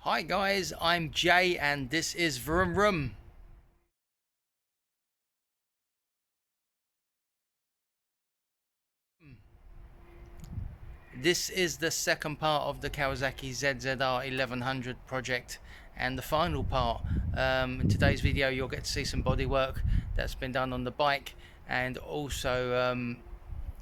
Hi guys, I'm Jay and this is Vroom Vroom. This is the second part of the Kawasaki ZZR1100 project and the final part. In today's video you'll get to see some bodywork that's been done on the bike and also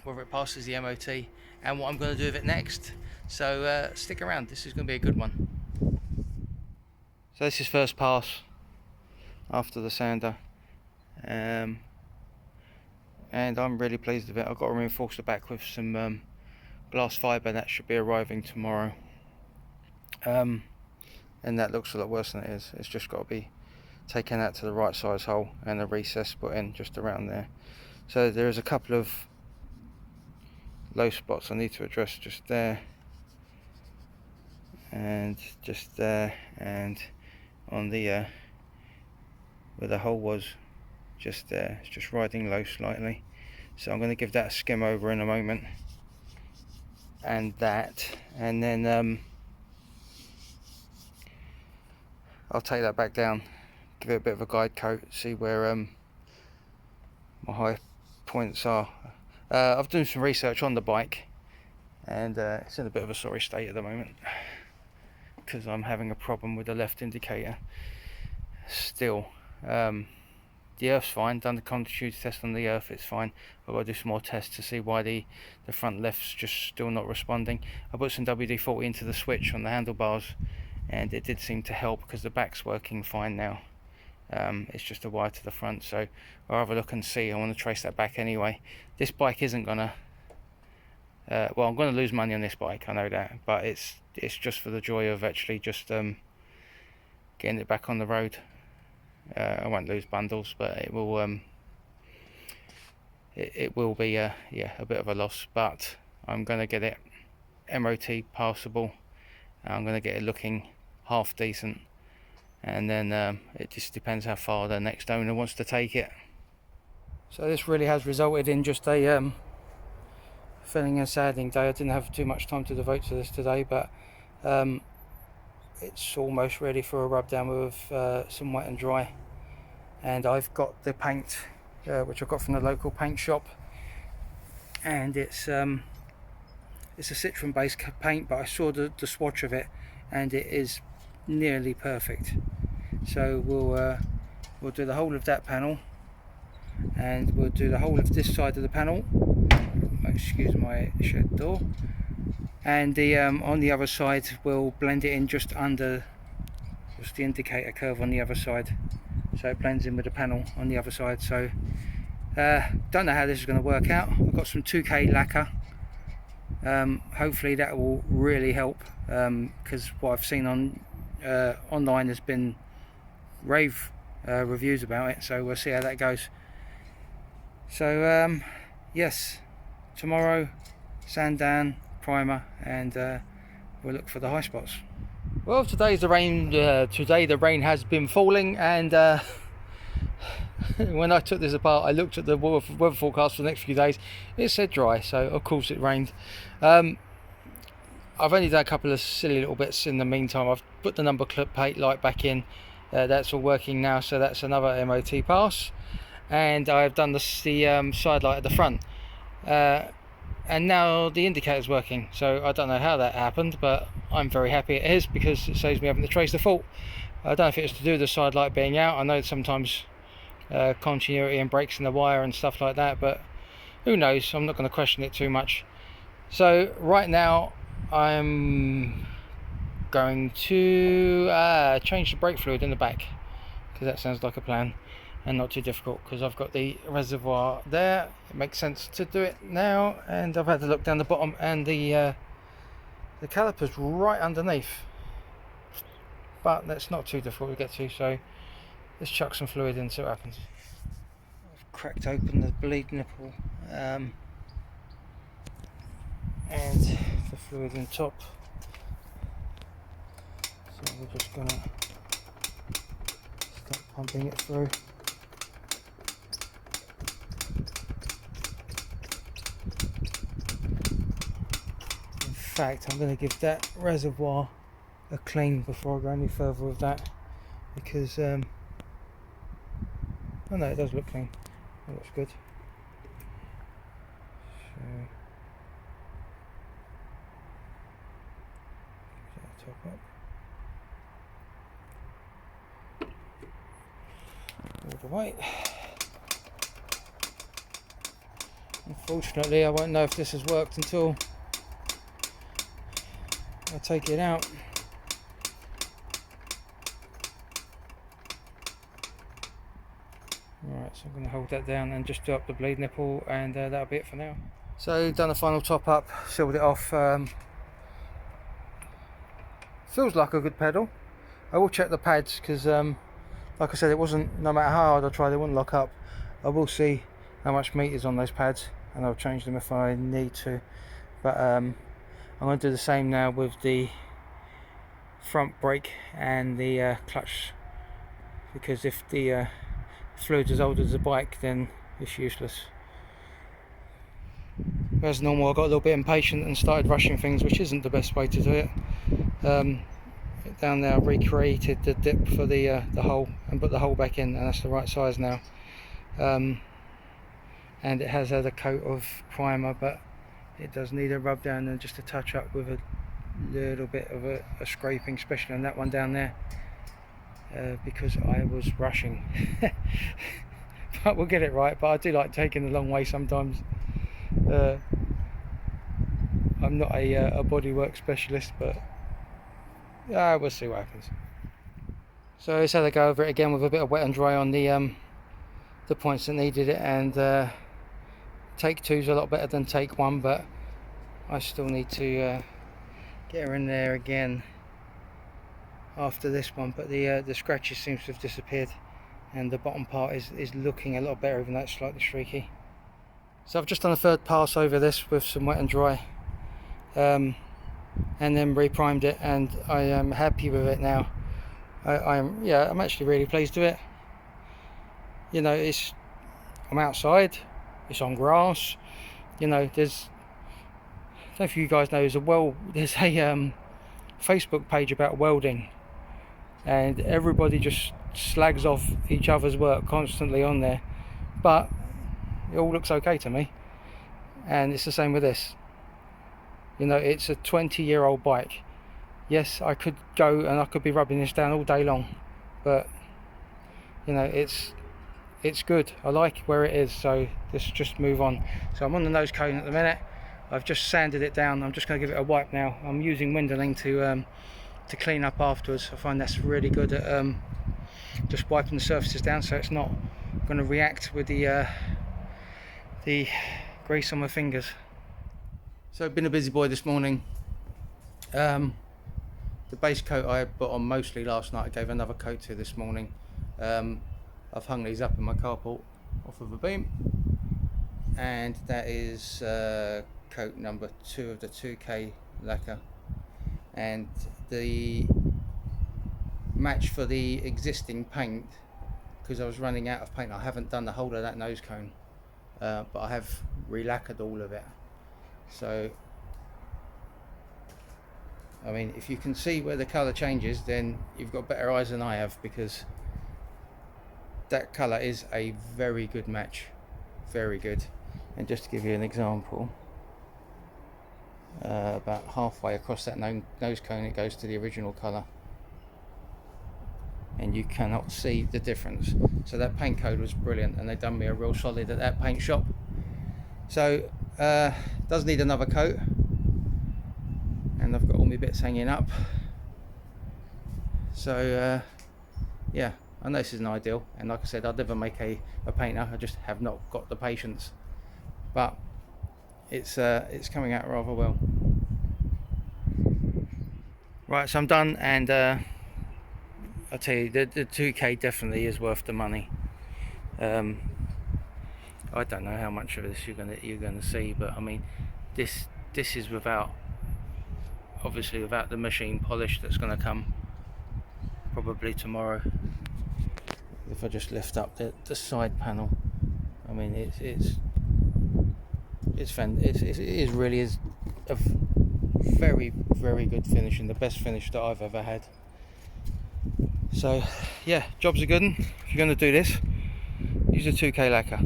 whether it passes the MOT and what I'm going to do with it next. So stick around, this is going to be a good one. So this is first pass after the sander. And I'm really pleased with it. I've got to reinforce the back with some glass fibre. That should be arriving tomorrow, and that looks a lot worse than it is. It's just got to be taken out to the right size hole and a recess put in just around there. So there's a couple of low spots I need to address, just there and just there, and on the where the hole was, just there. It's just riding low slightly, so I'm going to give that a skim over in a moment, and then I'll take that back down, give it a bit of a guide coat, see where my high points are. I've done some research on the bike and it's in a bit of a sorry state at the moment because I'm having a problem with the left indicator still. The earth's fine, done the continuity test on the earth, it's fine. I've got to do some more tests to see why the front left's just still not responding. I put some WD-40 into the switch on the handlebars and it did seem to help because the back's working fine now. It's just a wire to the front, so I'll have a look and see. I want to trace that back anyway. This bike isn't gonna well, I'm going to lose money on this bike, I know that, but it's just for the joy of actually just getting it back on the road. I won't lose bundles, but it will it will be yeah, a bit of a loss, but I'm going to get it MOT passable. I'm going to get it looking half decent, and then it just depends how far the next owner wants to take it. So this really has resulted in just a filling and sanding day. I didn't have too much time to devote to this today, but it's almost ready for a rub down with some wet and dry. And I've got the paint which I got from the local paint shop, and it's a citron based paint, but I saw the swatch of it and it is nearly perfect. So we'll do the whole of that panel, and we'll do the whole of this side of the panel. Excuse my shed door. And the on the other side we'll blend it in just under the indicator curve on the other side, so it blends in with the panel on the other side. So don't know how this is going to work out. I've got some 2K lacquer. Hopefully that will really help, because what I've seen on online has been rave reviews about it, so we'll see how that goes. So yes, tomorrow sand down, primer, and we'll look for the high spots. Well, today the rain has been falling, and when I took this apart I looked at the weather forecast for the next few days. It said dry, so of course it rained. I've only done a couple of silly little bits in the meantime. I've put the number plate light back in, that's all working now, so that's another MOT pass. And I've done the side light at the front, and now the indicator's working. So I don't know how that happened, but I'm very happy it is, because it saves me having to trace the fault. I don't know if it's to do with the side light being out. I know sometimes continuity and breaks in the wire and stuff like that, but who knows. I'm not going to question it too much. So right now I'm going to change the brake fluid in the back, because that sounds like a plan and not too difficult, because I've got the reservoir there. It makes sense to do it now, and I've had to look down the bottom, and the caliper's right underneath, but that's not too difficult to get to, so let's chuck some fluid in, see what happens. I've cracked open the bleed nipple and the fluid on top, so we're just gonna start pumping it through. In fact, I'm going to give that reservoir a clean before I go any further with that, because oh no, it does look clean. That looks good. So top up all the way. Unfortunately, I won't know if this has worked until I take it out. Right, so I'm going to hold that down and just do up the bleed nipple, and that'll be it for now. So done the final top up, sealed it off. Feels like a good pedal. I will check the pads, because like I said, it wasn't, no matter how hard I tried, it wouldn't lock up. I will see how much meat is on those pads, and I'll change them if I need to. But I'm going to do the same now with the front brake and the clutch, because if the fluid's as old as the bike, then it's useless. As normal, I got a little bit impatient and started rushing things, which isn't the best way to do it. Down there I recreated the dip for the hole and put the hole back in, and that's the right size now. And it has had a coat of primer, but it does need a rub down and just a touch up with a little bit of a scraping, especially on that one down there, because I was rushing. But we'll get it right. But I do like taking the long way sometimes. I'm not a bodywork specialist, but we'll see what happens. So let's have a go over it again with a bit of wet and dry on the points that needed it, and take two's a lot better than take one, but I still need to get her in there again after this one. But the scratches seems to have disappeared, and the bottom part is looking a lot better, even though it's slightly streaky. So I've just done a third pass over this with some wet and dry, and then reprimed it, and I am happy with it now. I'm actually really pleased with it. You know, I'm outside, it's on grass. You know, I don't know if you guys know, there's a Facebook page about welding, and everybody just slags off each other's work constantly on there, but it all looks okay to me. And it's the same with this. You know, it's a 20-year-old bike. Yes, I could go and I could be rubbing this down all day long, but you know, it's good. I like where it is, so let's just move on. So I'm on the nose cone at the minute. I've just sanded it down. I'm just going to give it a wipe now. I'm using Windling to clean up afterwards. I find that's really good at just wiping the surfaces down, so it's not going to react with the grease on my fingers. So I've been a busy boy this morning. The base coat I put on mostly last night, I gave another coat to this morning. I've hung these up in my carport off of a beam, and that is coat number 2 of the 2K lacquer. And the match for the existing paint, because I was running out of paint, I haven't done the whole of that nose cone, but I have re-lacquered all of it. So I mean, if you can see where the colour changes, then you've got better eyes than I have, because that colour is a very good match, very good. And just to give you an example, about halfway across that nose cone it goes to the original colour, and you cannot see the difference. So that paint code was brilliant, and they've done me a real solid at that paint shop. So does need another coat, and I've got all my bits hanging up. So yeah, I know this isn't ideal, and like I said, I'd never make a painter. I just have not got the patience, but it's coming out rather well. Right, so I'm done, and I'll tell you, the 2K definitely is worth the money. I don't know how much of this you're gonna see, but I mean, this is obviously without the machine polish that's going to come probably tomorrow. If I just lift up the side panel, I mean, it really is a very, very good finishing, the best finish that I've ever had. So yeah, job's a good one. If you're going to do this, use a 2K lacquer.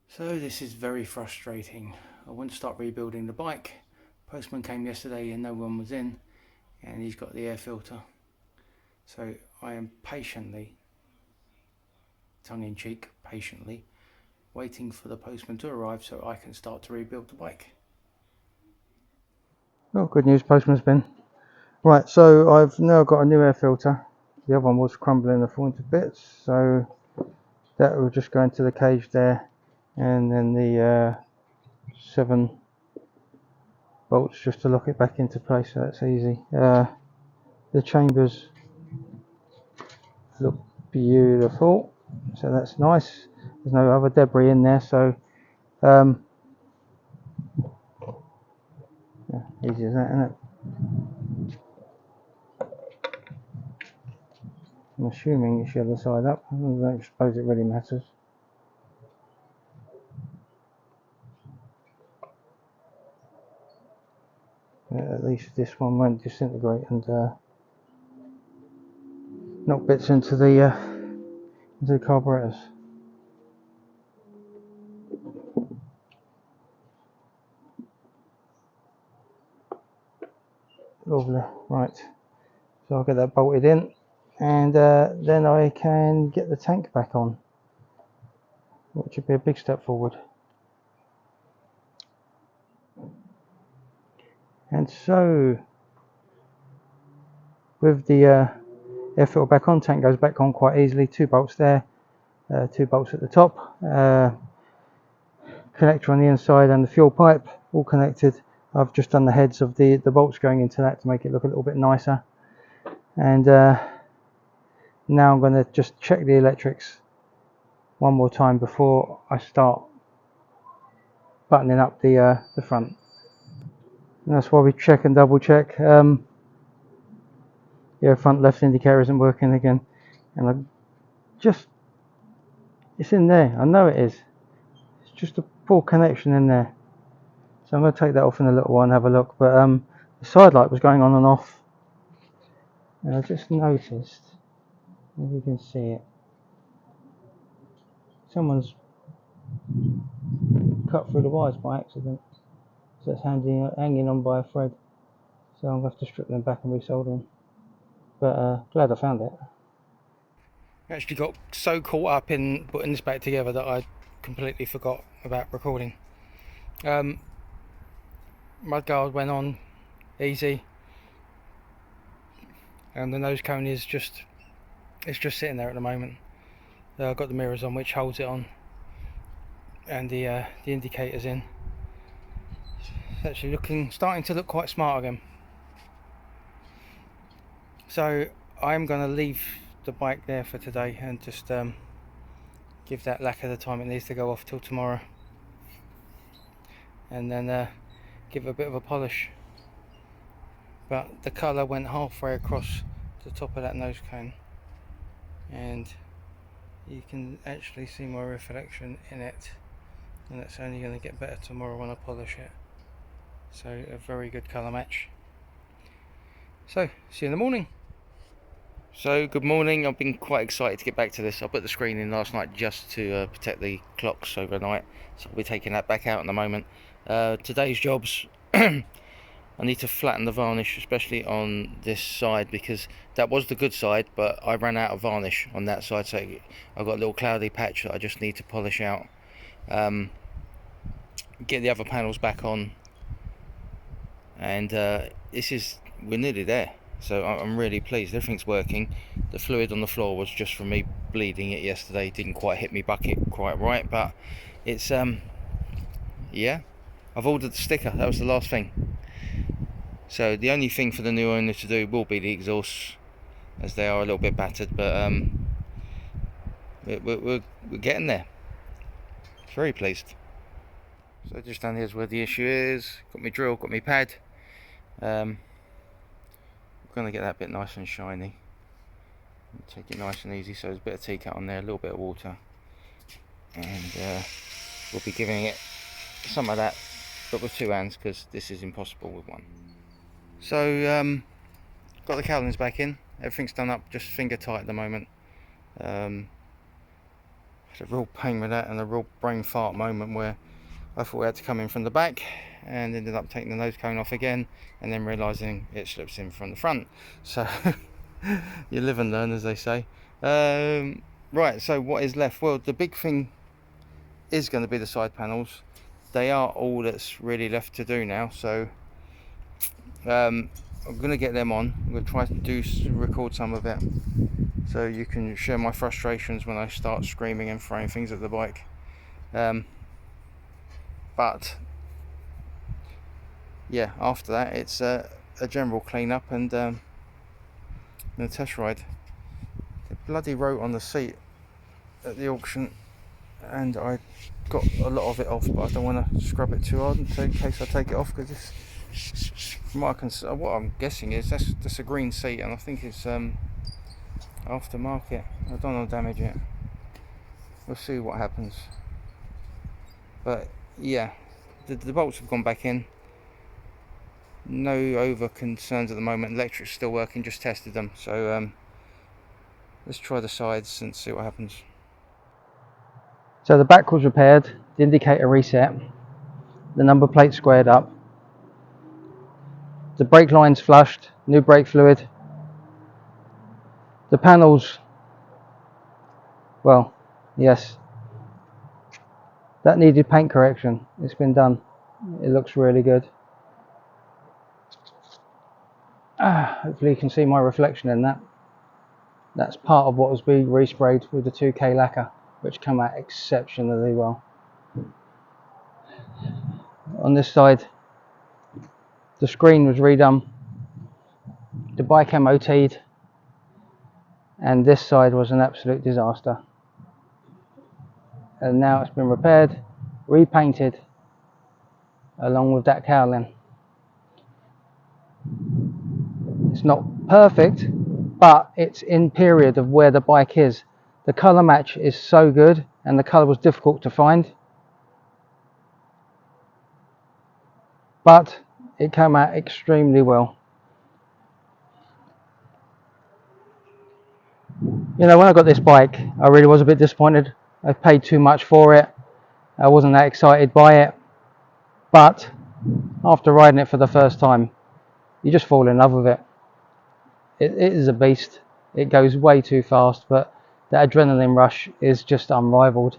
So this is very frustrating. I want to start rebuilding the bike. Postman came yesterday and no one was in, and he's got the air filter. So I am patiently, tongue-in-cheek, patiently waiting for the postman to arrive so I can start to rebuild the bike. Well, good news, postman's been. Right, so I've now got a new air filter. The other one was crumbling and falling to bits, so that will just go into the cage there, and then the 7 bolts just to lock it back into place, so that's easy. The chambers look beautiful, so that's nice. There's no other debris in there, so yeah, easy as that, isn't it? I'm assuming it's the other side up. I don't suppose it really matters. At least this one won't disintegrate and knock bits into the carburetors. Lovely. Right, so I'll get that bolted in, and then I can get the tank back on, which would be a big step forward. And so, with the air filter back on, tank goes back on quite easily. 2 bolts there, 2 bolts at the top, connector on the inside, and the fuel pipe all connected. I've just done the heads of the bolts going into that to make it look a little bit nicer. And now I'm going to just check the electrics one more time before I start buttoning up the front. And that's why we check and double check. Yeah, front left indicator isn't working again, and I just, it's in there, I know it is, it's just a poor connection in there. So I'm going to take that off in a little while and have a look. But the side light was going on and off, and I just noticed, if you can see it, someone's cut through the wires by accident, so it's hanging on by a thread. So I'm going to have to strip them back and resolder them. But glad I found it. I actually got so caught up in putting this back together that I completely forgot about recording. Mudguard went on easy, and the nose cone is just sitting there at the moment. I've got the mirrors on, which holds it on, and the indicators in. It's actually starting to look quite smart again. So I'm going to leave the bike there for today and just give that lacquer the time it needs to go off till tomorrow, and then give it a bit of a polish. But the colour went halfway across the top of that nose cone, and you can actually see my reflection in it, and it's only going to get better tomorrow when I polish it. So a very good colour match. So see you in the morning. So good morning. I've been quite excited to get back to this. I put the screen in last night just to protect the clocks overnight, so I'll be taking that back out in a moment. Today's jobs, I need to flatten the varnish, especially on this side, because that was the good side, but I ran out of varnish on that side, so I've got a little cloudy patch that I just need to polish out. Get the other panels back on, and we're nearly there. So I'm really pleased. Everything's working. The fluid on the floor was just from me bleeding it yesterday. Didn't quite hit me bucket quite right, but it's yeah, I've ordered the sticker. That was the last thing. So the only thing for the new owner to do will be the exhausts, as they are a little bit battered, but we're getting there. Very pleased. So just down here is where the issue is. Got my drill, got my pad. Going to get that bit nice and shiny. Take it nice and easy. So there's a bit of tea cut on there, a little bit of water, and we'll be giving it some of that, but with 2 hands, because this is impossible with one. So got the cowlings back in, everything's done up, just finger tight at the moment. Had a real pain with that and a real brain fart moment where I thought we had to come in from the back and ended up taking the nose cone off again and then realising it slips in from the front. So you live and learn, as they say. Right, so what is left? Well, the big thing is going to be the side panels. They are all that's really left to do now, so I'm going to get them on. I'm going to try to record some of it so you can share my frustrations when I start screaming and throwing things at the bike. But yeah, after that it's a general clean up and a test ride. They bloody wrote on the seat at the auction and I got a lot of it off, but I don't want to scrub it too hard in case I take it off, because this, from what I'm guessing is that's a green seat and I think it's aftermarket. I don't want to damage it. We'll see what happens. But yeah, the bolts have gone back in. No over concerns at the moment. Electric's still working, just tested them. So let's try the sides and see what happens. So the back was repaired, the indicator reset, the number plate squared up, the brake lines flushed, new brake fluid. The panels, well, yes, that needed paint correction. It's been done. It looks really good. Hopefully you can see my reflection in that. That's part of what was being resprayed with the 2K lacquer, which came out exceptionally well. On this side, the screen was redone, the bike MOT'd, and this side was an absolute disaster. And now it's been repaired, repainted, along with that cowling. It's not perfect, but it's in period of where the bike is. The colour match is so good, and the colour was difficult to find, but it came out extremely well. You know, when I got this bike, I really was a bit disappointed. I paid too much for it. I wasn't that excited by it, but after riding it for the first time, you just fall in love with it. It is a beast. It goes way too fast, but the adrenaline rush is just unrivaled.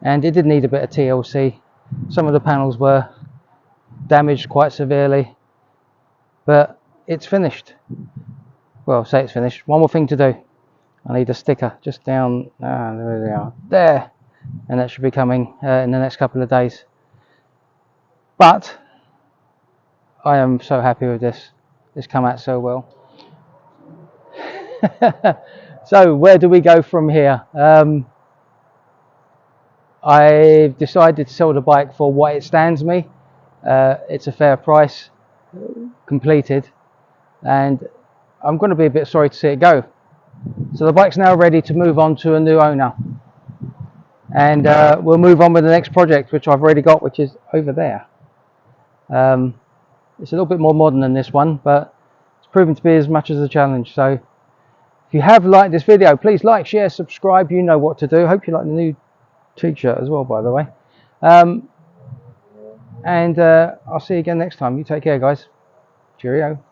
And it did need a bit of TLC. Some of the panels were damaged quite severely, but it's finished. Well, say it's finished. One more thing to do. I need a sticker just down, there they are, there, and that should be coming in the next couple of days. But I am so happy with this. It's come out so well. So where do we go from here? I've decided to sell the bike for what it stands me. It's a fair price, completed, and I'm going to be a bit sorry to see it go. So the bike's now ready to move on to a new owner, and we'll move on with the next project, which I've already got, which is over there. It's a little bit more modern than this one, but it's proven to be as much as a challenge. So if you have liked this video, please like, share, subscribe. You know what to do. Hope you like the new t-shirt as well, by the way. And I'll see you again next time. You take care, guys. Cheerio.